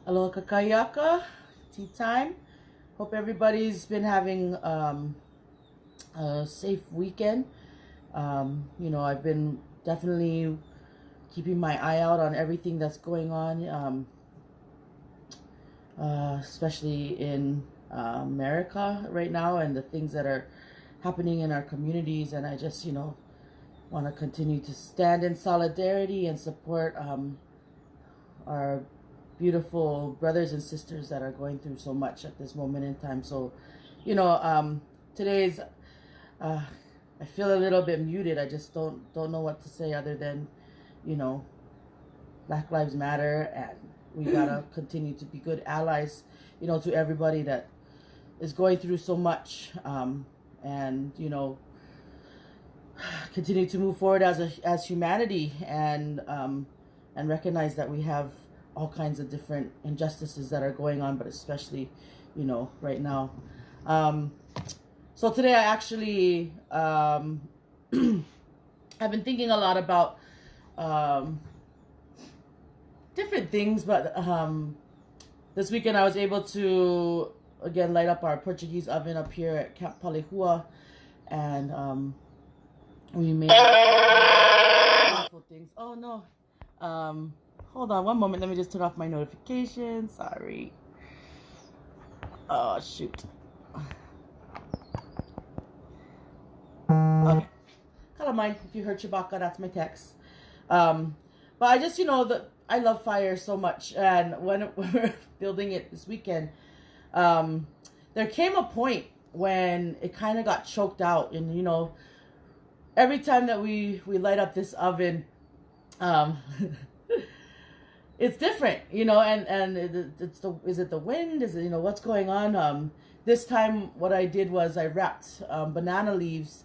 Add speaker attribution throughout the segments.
Speaker 1: Aloha kakayaka, tea time. Hope everybody's been having a safe weekend. I've been definitely keeping my eye out on everything that's going on, especially in America right now and the things that are happening in our communities. And I just, want to continue to stand in solidarity and support our beautiful brothers and sisters that are going through so much at this moment in time. So, today's, I feel a little bit muted. I just don't know what to say other than, Black Lives Matter, and we gotta continue to be good allies, to everybody that is going through so much, and continue to move forward as humanity, and recognize that we have all kinds of different injustices that are going on, but especially, right now. So today I actually I've been thinking a lot about different things, but this weekend I was able to again light up our Portuguese oven up here at Camp Palehua, and we made beautiful things. Oh no. Hold on one moment. Let me just turn off my notifications. Sorry. Oh, shoot. Okay. Call mine if you heard Chewbacca. That's my text. But I just, I love fire so much. And when we were building it this weekend, there came a point when it kind of got choked out. And, every time that we light up this oven, it's different, and is it the wind? Is it, what's going on? This time what I did was I wrapped banana leaves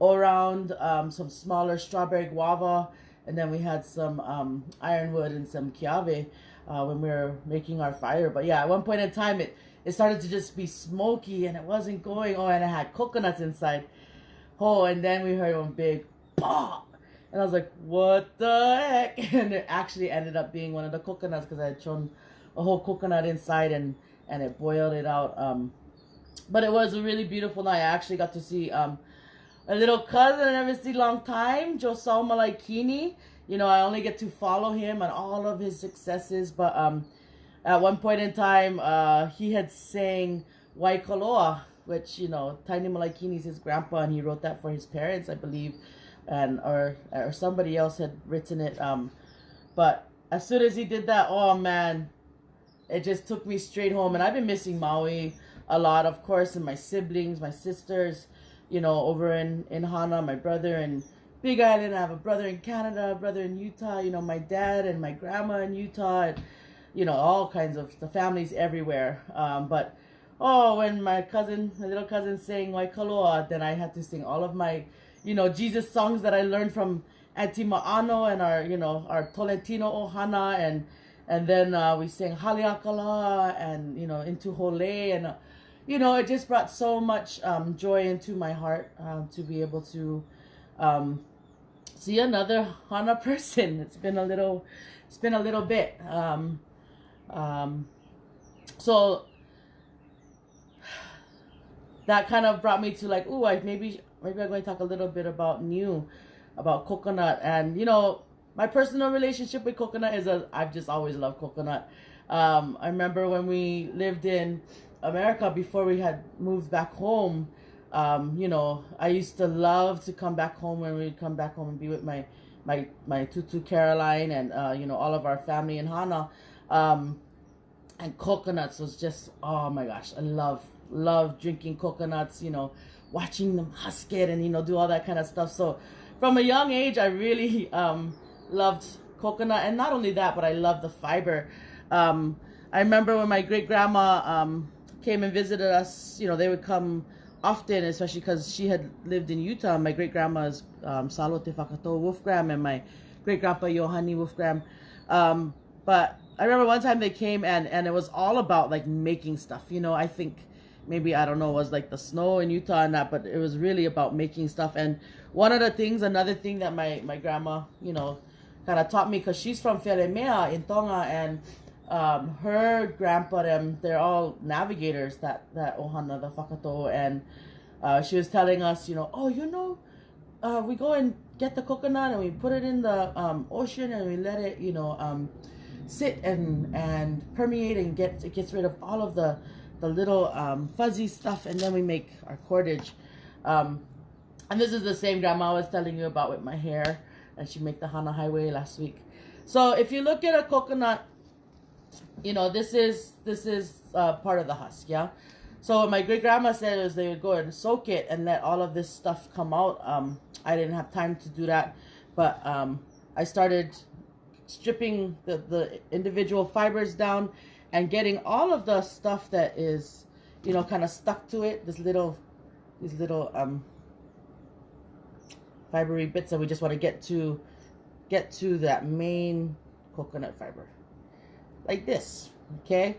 Speaker 1: around some smaller strawberry guava, and then we had some ironwood and some kiave when we were making our fire. But yeah, at one point in time it started to just be smoky and it wasn't going. Oh, and it had coconuts inside. Oh, and then we heard one big pop. And I was like, what the heck? And it actually ended up being one of the coconuts, because I had thrown a whole coconut inside and it boiled it out. But it was a really beautiful night. I actually got to see a little cousin I never seen long time, Josal Malaikini. I only get to follow him on all of his successes. But at one point in time, he had sang Waikoloa, which, Tiny Malaikini is his grandpa, and he wrote that for his parents, I believe. And or somebody else had written it, but as soon as he did that, oh man, it just took me straight home. And I've been missing Maui a lot, of course, and my siblings, my sisters, over in Hana, my brother in Big Island. I have a brother in Canada, a brother in Utah, my dad and my grandma in Utah, and all kinds of the families everywhere. But when my little cousin sang Waikoloa, then I had to sing all of my Jesus songs that I learned from Auntie Ma'ano and our Tolentino ohana, and then we sang Haleakala and, into HALE, and, it just brought so much joy into my heart to be able to see another Hana person. It's been a little bit. So that kind of brought me to like, ooh, maybe I'm going to talk a little bit about coconut. And, my personal relationship with coconut is I've just always loved coconut. I remember when we lived in America before we had moved back home, I used to love to come back home when we'd come back home and be with my tutu Caroline and, all of our family in Hana. And coconuts was just, oh my gosh, I love drinking coconuts, watching them husk it and, do all that kind of stuff. So from a young age, I really loved coconut. And not only that, but I love the fiber. I remember when my great-grandma came and visited us, they would come often, especially because she had lived in Utah. My great-grandma's Salo Te Whakato Wolfgram and my great-grandpa Yohani Wolfgram. But I remember one time they came and it was all about like making stuff. I think maybe, I don't know, it was like the snow in Utah and that, but it was really about making stuff. And another thing that my grandma, kind of taught me, because she's from Felemea in Tonga, and her grandpa, they're all navigators, that ohana, the whakato, and she was telling us, we go and get the coconut and we put it in the ocean and we let it, sit and permeate and it gets rid of all of the little fuzzy stuff, and then we make our cordage. And this is the same grandma I was telling you about with my hair, and she made the Hana highway last week. So if you look at a coconut, this is part of the husk, yeah. So what my great grandma said is they would go and soak it and let all of this stuff come out. I didn't have time to do that, but I started stripping the individual fibers down and getting all of the stuff that is, kind of stuck to it. These little fibery bits that we just want to get to that main coconut fiber, like this. Okay,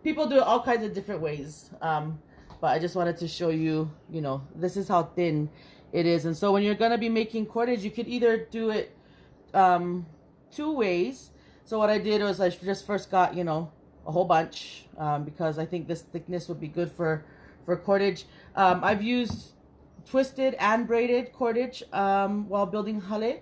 Speaker 1: people do it all kinds of different ways, but I just wanted to show you, this is how thin it is. And so when you're gonna be making cordage, you could either do it 2 ways. So what I did was I just first got, a whole bunch, because I think this thickness would be good for cordage. I've used twisted and braided cordage while building HALE.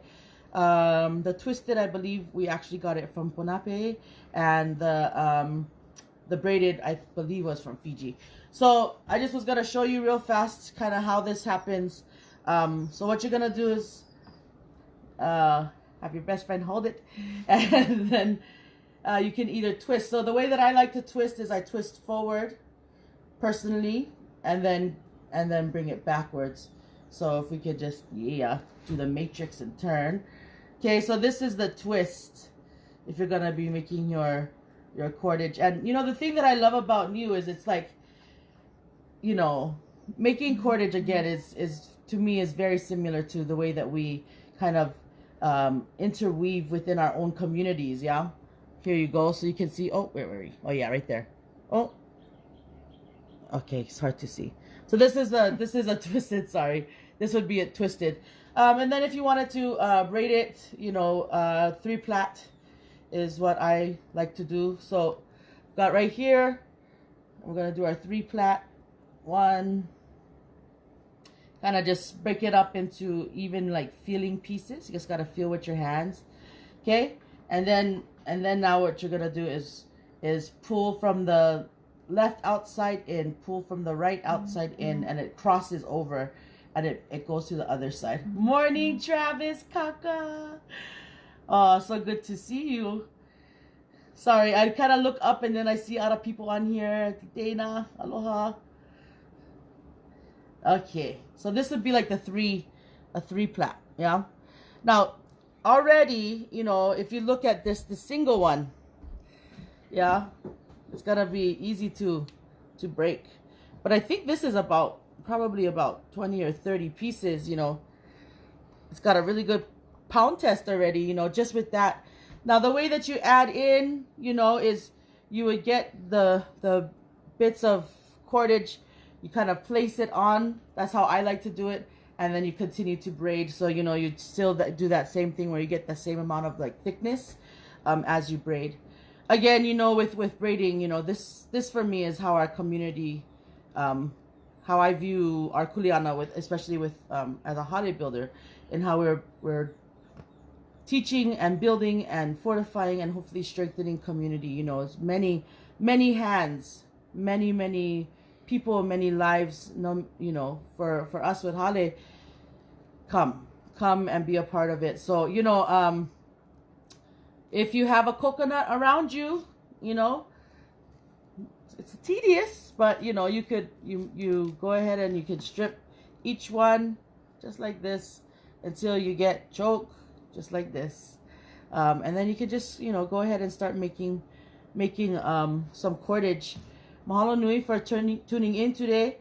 Speaker 1: The twisted, I believe we actually got it from Ponape, and the braided, I believe, was from Fiji. So I just was gonna show you real fast kind of how this happens. So what you're gonna do is have your best friend hold it, and then you can either twist. So the way that I like to twist is I twist forward personally, and then bring it backwards. So if we could just do the matrix and turn. Okay, so this is the twist if you're gonna be making your cordage. And the thing that I love about New is it's like, making cordage again is to me is very similar to the way that we kind of interweave within our own communities. Yeah, here you go. So you can see, oh, where were we? Oh yeah, right there. Oh, okay, it's hard to see. So this is a twisted, sorry. This would be a twisted. And then if you wanted to braid it, 3 plait is what I like to do. So got right here, we're gonna do our 3 plait. 1, kind of just break it up into even like feeling pieces. You just gotta feel with your hands. Okay, and then now what you're gonna do is pull from the left outside in, pull from the right outside in, and it crosses over and it goes to the other side. Morning, Travis Kaka. Oh, so good to see you. Sorry, I kind of look up and then I see other people on here. Dana, aloha. Okay, so this would be like a 3 plait, yeah. Now, already, if you look at the single one, yeah, it's gonna be easy to break. But I think this is probably about 20 or 30 pieces. It's got a really good pound test already, just with that. Now the way that you add in, is you would get the bits of cordage, you kind of place it on. That's how I like to do it, and then you continue to braid. So you still do that same thing where you get the same amount of like thickness as you braid. Again, with braiding, this for me is how our community, how I view our kuleana, especially with as a HALE builder, and how we're teaching and building and fortifying and hopefully strengthening community. It's many hands, many people, many lives. For us with HALE, come and be a part of it. So if you have a coconut around you, it's tedious, but you could you go ahead and you can strip each one just like this until you get choke, just like this, and then you could just go ahead and start making some cordage. Mahalo nui for tuning in today.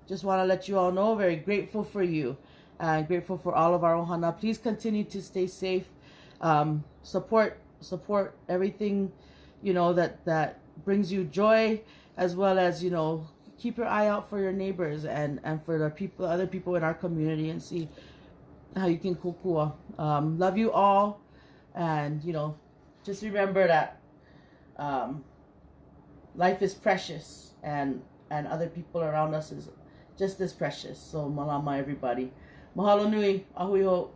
Speaker 1: Just want to let you all know, very grateful for you and grateful for all of our ohana. Please continue to stay safe. Support everything that brings you joy, as well as keep your eye out for your neighbors and for the other people in our community, and see how you can kukua. Love you all, and just remember that life is precious, and other people around us is just as precious. So malama everybody. Mahalo nui, ahui ho.